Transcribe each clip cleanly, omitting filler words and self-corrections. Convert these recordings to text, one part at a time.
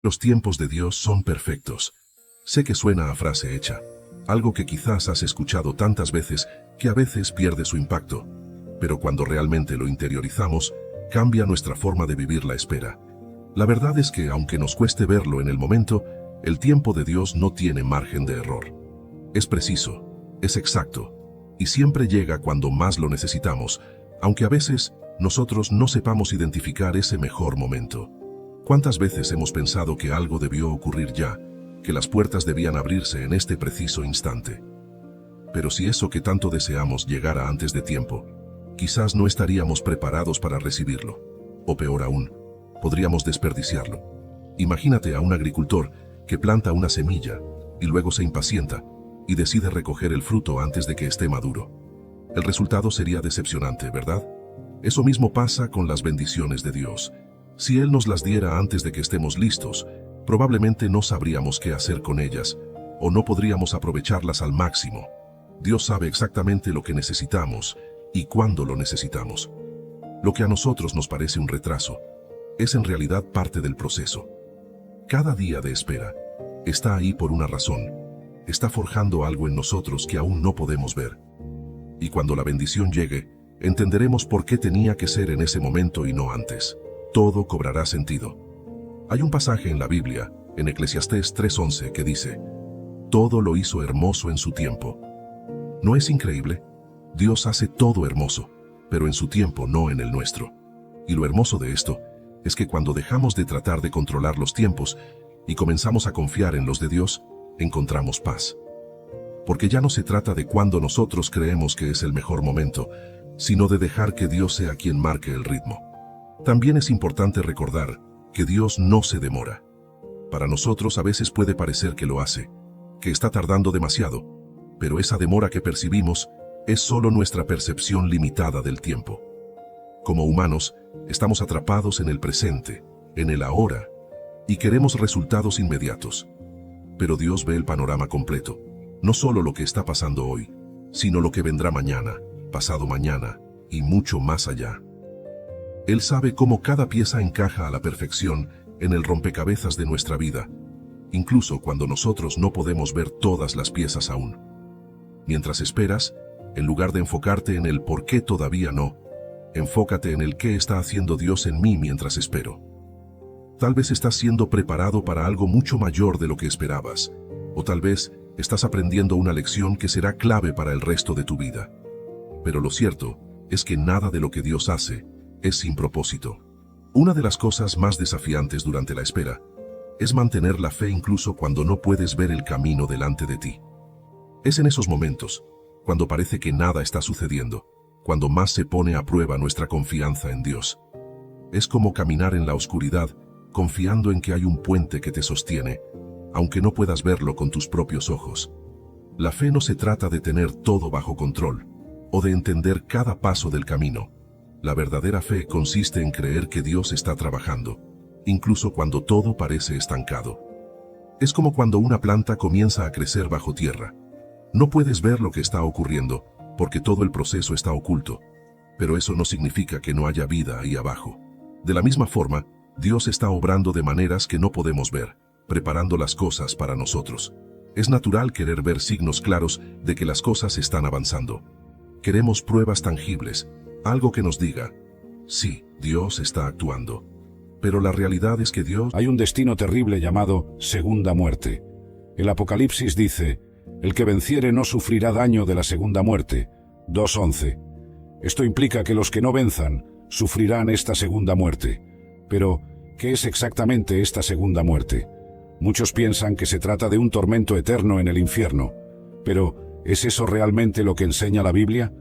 Los tiempos de Dios son perfectos. Sé que suena a frase hecha, algo que quizás has escuchado tantas veces que a veces pierde su impacto, pero cuando realmente lo interiorizamos, cambia nuestra forma de vivir la espera. La verdad es que, aunque nos cueste verlo en el momento, el tiempo de Dios no tiene margen de error. Es preciso, es exacto, y siempre llega cuando más lo necesitamos, aunque a veces nosotros no sepamos identificar ese mejor momento. ¿Cuántas veces hemos pensado que algo debió ocurrir ya, que las puertas debían abrirse en este preciso instante? Pero si eso que tanto deseamos llegara antes de tiempo, quizás no estaríamos preparados para recibirlo. O peor aún, podríamos desperdiciarlo. Imagínate a un agricultor que planta una semilla y luego se impacienta y decide recoger el fruto antes de que esté maduro. El resultado sería decepcionante, ¿verdad? Eso mismo pasa con las bendiciones de Dios. Si Él nos las diera antes de que estemos listos, probablemente no sabríamos qué hacer con ellas, o no podríamos aprovecharlas al máximo. Dios sabe exactamente lo que necesitamos y cuándo lo necesitamos. Lo que a nosotros nos parece un retraso, es en realidad parte del proceso. Cada día de espera está ahí por una razón. Está forjando algo en nosotros que aún no podemos ver. Y cuando la bendición llegue, entenderemos por qué tenía que ser en ese momento y no antes. Todo cobrará sentido. Hay un pasaje en la Biblia, en Eclesiastés 3:11, que dice: todo lo hizo hermoso en su tiempo. ¿No es increíble? Dios hace todo hermoso, pero en su tiempo, no en el nuestro. Y lo hermoso de esto es que cuando dejamos de tratar de controlar los tiempos y comenzamos a confiar en los de Dios, encontramos paz. Porque ya no se trata de cuándo nosotros creemos que es el mejor momento, sino de dejar que Dios sea quien marque el ritmo. También es importante recordar que Dios no se demora. Para nosotros a veces puede parecer que lo hace, que está tardando demasiado, pero esa demora que percibimos es solo nuestra percepción limitada del tiempo. Como humanos, estamos atrapados en el presente, en el ahora, y queremos resultados inmediatos. Pero Dios ve el panorama completo, no solo lo que está pasando hoy, sino lo que vendrá mañana, pasado mañana y mucho más allá. Él sabe cómo cada pieza encaja a la perfección en el rompecabezas de nuestra vida, incluso cuando nosotros no podemos ver todas las piezas aún. Mientras esperas, en lugar de enfocarte en el por qué todavía no, enfócate en el qué está haciendo Dios en mí mientras espero. Tal vez estás siendo preparado para algo mucho mayor de lo que esperabas, o tal vez estás aprendiendo una lección que será clave para el resto de tu vida. Pero lo cierto es que nada de lo que Dios hace es sin propósito. Una de las cosas más desafiantes durante la espera es mantener la fe incluso cuando no puedes ver el camino delante de ti. Es en esos momentos, cuando parece que nada está sucediendo, cuando más se pone a prueba nuestra confianza en Dios. Es como caminar en la oscuridad, confiando en que hay un puente que te sostiene, aunque no puedas verlo con tus propios ojos. La fe no se trata de tener todo bajo control, o de entender cada paso del camino. La verdadera fe consiste en creer que Dios está trabajando, incluso cuando todo parece estancado. Es como cuando una planta comienza a crecer bajo tierra. No puedes ver lo que está ocurriendo, porque todo el proceso está oculto, pero eso no significa que no haya vida ahí abajo. De la misma forma, Dios está obrando de maneras que no podemos ver, preparando las cosas para nosotros. Es natural querer ver signos claros de que las cosas están avanzando. Queremos pruebas tangibles, algo que nos diga: sí, Dios está actuando. Pero la realidad es que Dios... Hay un destino terrible llamado segunda muerte. El Apocalipsis dice: el que venciere no sufrirá daño de la segunda muerte. 2:11. Esto implica que los que no venzan sufrirán esta segunda muerte. Pero, ¿qué es exactamente esta segunda muerte? Muchos piensan que se trata de un tormento eterno en el infierno. Pero, ¿es eso realmente lo que enseña la Biblia?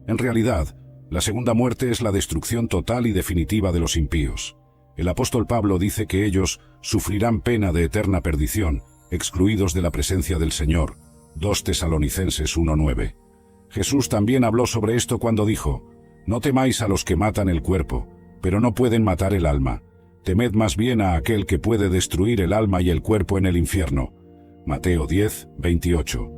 En realidad, la segunda muerte es la destrucción total y definitiva de los impíos. El apóstol Pablo dice que ellos sufrirán pena de eterna perdición, excluidos de la presencia del Señor. 2 Tesalonicenses 1:9. Jesús también habló sobre esto cuando dijo: no temáis a los que matan el cuerpo, pero no pueden matar el alma. Temed más bien a aquel que puede destruir el alma y el cuerpo en el infierno. Mateo 10:28.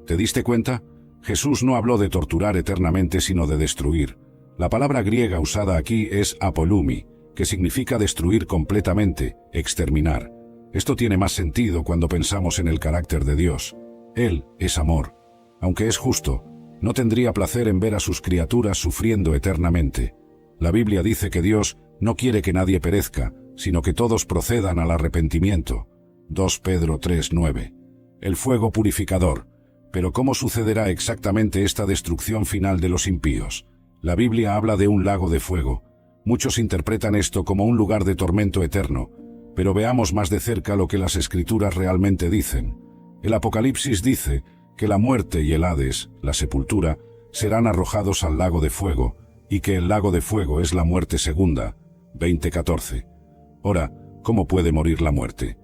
¿Te diste cuenta? Jesús no habló de torturar eternamente, sino de destruir. La palabra griega usada aquí es apolumi, que significa destruir completamente, exterminar. Esto tiene más sentido cuando pensamos en el carácter de Dios. Él es amor. Aunque es justo, no tendría placer en ver a sus criaturas sufriendo eternamente. La Biblia dice que Dios no quiere que nadie perezca, sino que todos procedan al arrepentimiento. 2 Pedro 3:9. El fuego purificador. Pero ¿cómo sucederá exactamente esta destrucción final de los impíos? La Biblia habla de un lago de fuego. Muchos interpretan esto como un lugar de tormento eterno, pero veamos más de cerca lo que las Escrituras realmente dicen. El Apocalipsis dice que la muerte y el Hades, la sepultura, serán arrojados al lago de fuego, y que el lago de fuego es la muerte segunda. 20:14. Ahora, ¿cómo puede morir la muerte?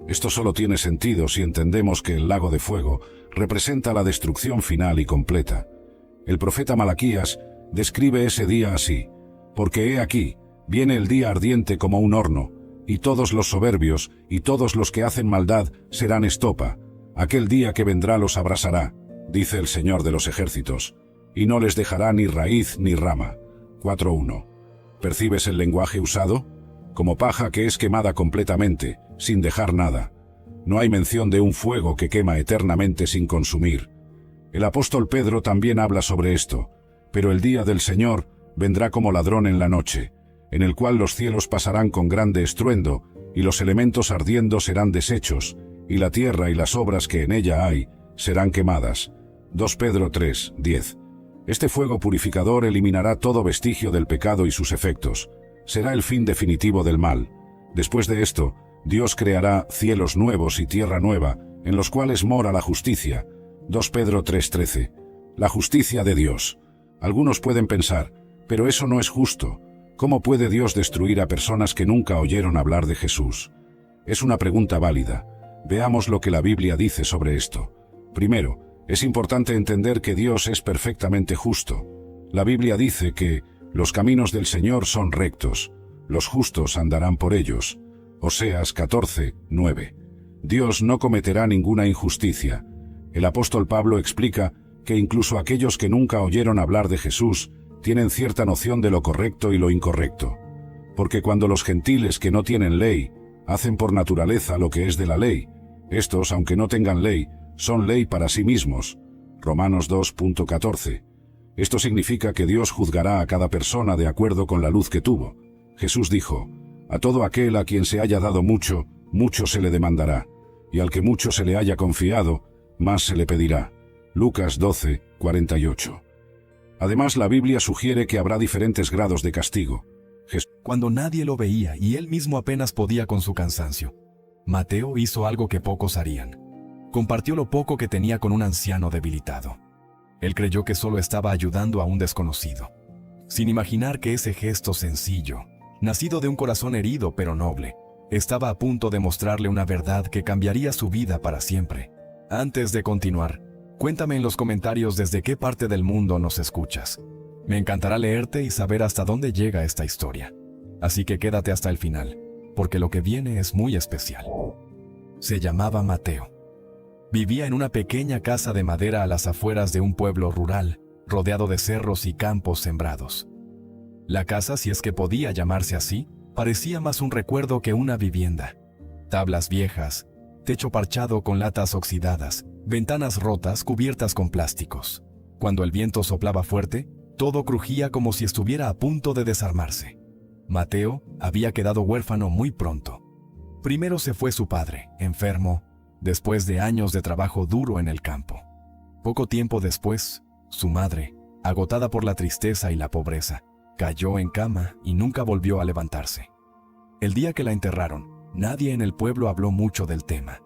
Esto solo tiene sentido si entendemos que el lago de fuego representa la destrucción final y completa. El profeta Malaquías describe ese día así: porque he aquí, viene el día ardiente como un horno, y todos los soberbios y todos los que hacen maldad serán estopa. Aquel día que vendrá los abrasará, dice el Señor de los ejércitos, y no les dejará ni raíz ni rama. 4:1. ¿Percibes el lenguaje usado? Como paja que es quemada completamente, sin dejar nada. No hay mención de un fuego que quema eternamente sin consumir. El apóstol Pedro también habla sobre esto, pero el día del Señor vendrá como ladrón en la noche, en el cual los cielos pasarán con grande estruendo, y los elementos ardiendo serán deshechos, y la tierra y las obras que en ella hay serán quemadas. 2 Pedro 3:10. Este fuego purificador eliminará todo vestigio del pecado y sus efectos. Será el fin definitivo del mal. Después de esto, Dios creará cielos nuevos y tierra nueva, en los cuales mora la justicia. 2 Pedro 3:13. La justicia de Dios. Algunos pueden pensar, pero eso no es justo. ¿Cómo puede Dios destruir a personas que nunca oyeron hablar de Jesús? Es una pregunta válida. Veamos lo que la Biblia dice sobre esto. Primero, es importante entender que Dios es perfectamente justo. La Biblia dice que los caminos del Señor son rectos, los justos andarán por ellos. Oseas 14:9. Dios no cometerá ninguna injusticia. El apóstol Pablo explica que incluso aquellos que nunca oyeron hablar de Jesús tienen cierta noción de lo correcto y lo incorrecto. Porque cuando los gentiles que no tienen ley hacen por naturaleza lo que es de la ley, estos, aunque no tengan ley, son ley para sí mismos. Romanos 2:14. Esto significa que Dios juzgará a cada persona de acuerdo con la luz que tuvo. Jesús dijo: a todo aquel a quien se haya dado mucho, mucho se le demandará, y al que mucho se le haya confiado, más se le pedirá. Lucas 12:48. Además, la Biblia sugiere que habrá diferentes grados de castigo. Cuando nadie lo veía y él mismo apenas podía con su cansancio, Mateo hizo algo que pocos harían. Compartió lo poco que tenía con un anciano debilitado. Él creyó que solo estaba ayudando a un desconocido, sin imaginar que ese gesto sencillo, nacido de un corazón herido pero noble, estaba a punto de mostrarle una verdad que cambiaría su vida para siempre. Antes de continuar, cuéntame en los comentarios desde qué parte del mundo nos escuchas. Me encantará leerte y saber hasta dónde llega esta historia. Así que quédate hasta el final, porque lo que viene es muy especial. Se llamaba Mateo. Vivía en una pequeña casa de madera a las afueras de un pueblo rural, rodeado de cerros y campos sembrados. La casa, si es que podía llamarse así, parecía más un recuerdo que una vivienda. Tablas viejas, techo parchado con latas oxidadas, ventanas rotas cubiertas con plásticos. Cuando el viento soplaba fuerte, todo crujía como si estuviera a punto de desarmarse. Mateo había quedado huérfano muy pronto. Primero se fue su padre, enfermo, después de años de trabajo duro en el campo. Poco tiempo después, su madre, agotada por la tristeza y la pobreza, cayó en cama y nunca volvió a levantarse. El día que la enterraron, nadie en el pueblo habló mucho del tema.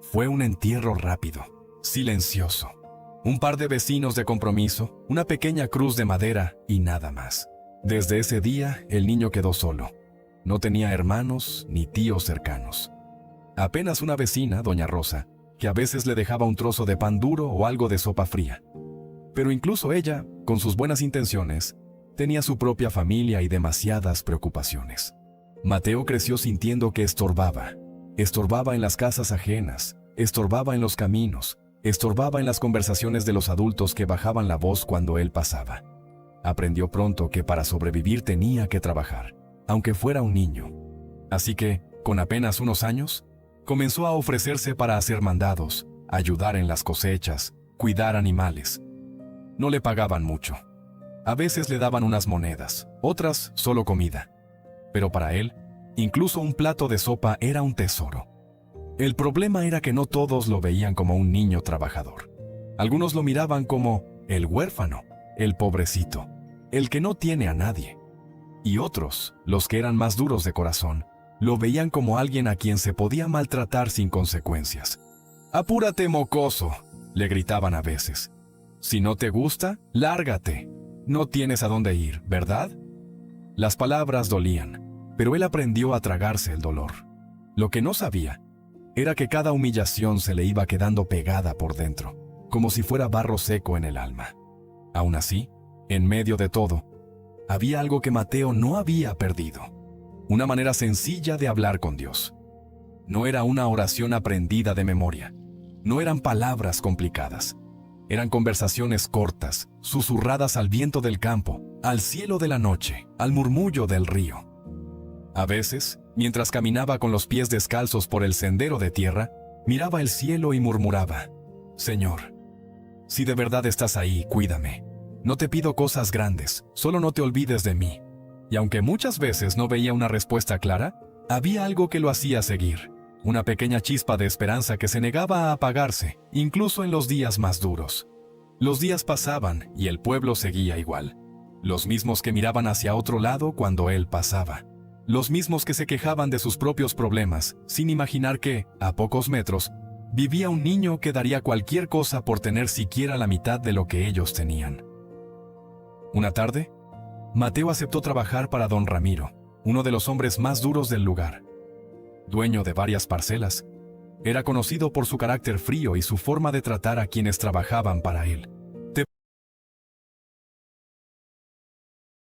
Fue un entierro rápido, silencioso. Un par de vecinos de compromiso, una pequeña cruz de madera y nada más. Desde ese día, el niño quedó solo. No tenía hermanos ni tíos cercanos. Apenas una vecina, doña Rosa, que a veces le dejaba un trozo de pan duro o algo de sopa fría. Pero incluso ella, con sus buenas intenciones, tenía su propia familia y demasiadas preocupaciones. Mateo creció sintiendo que estorbaba. Estorbaba en las casas ajenas, estorbaba en los caminos, estorbaba en las conversaciones de los adultos que bajaban la voz cuando él pasaba. Aprendió pronto que para sobrevivir tenía que trabajar, aunque fuera un niño. Así que, con apenas unos años, Comenzó a ofrecerse para hacer mandados, ayudar en las cosechas, cuidar animales. No le pagaban mucho. A veces le daban unas monedas, otras solo comida. Pero para él, incluso un plato de sopa era un tesoro. El problema era que no todos lo veían como un niño trabajador. Algunos lo miraban como el huérfano, el pobrecito, el que no tiene a nadie. Y otros, los que eran más duros de corazón, lo veían como alguien a quien se podía maltratar sin consecuencias. «Apúrate, mocoso», le gritaban a veces. «Si no te gusta, lárgate. No tienes a dónde ir, ¿verdad?». Las palabras dolían, pero él aprendió a tragarse el dolor. Lo que no sabía era que cada humillación se le iba quedando pegada por dentro, como si fuera barro seco en el alma. Aún así, en medio de todo, había algo que Mateo no había perdido: una manera sencilla de hablar con Dios. No era una oración aprendida de memoria, no eran palabras complicadas, eran conversaciones cortas, susurradas al viento del campo, al cielo de la noche, al murmullo del río. A veces, mientras caminaba con los pies descalzos por el sendero de tierra, miraba el cielo y murmuraba: «Señor, si de verdad estás ahí, cuídame. No te pido cosas grandes, solo no te olvides de mí». Y aunque muchas veces no veía una respuesta clara, había algo que lo hacía seguir, una pequeña chispa de esperanza que se negaba a apagarse, incluso en los días más duros. Los días pasaban y el pueblo seguía igual. Los mismos que miraban hacia otro lado cuando él pasaba. Los mismos que se quejaban de sus propios problemas, sin imaginar que, a pocos metros, vivía un niño que daría cualquier cosa por tener siquiera la mitad de lo que ellos tenían. Una tarde, Mateo aceptó trabajar para don Ramiro, uno de los hombres más duros del lugar. Dueño de varias parcelas, era conocido por su carácter frío y su forma de tratar a quienes trabajaban para él.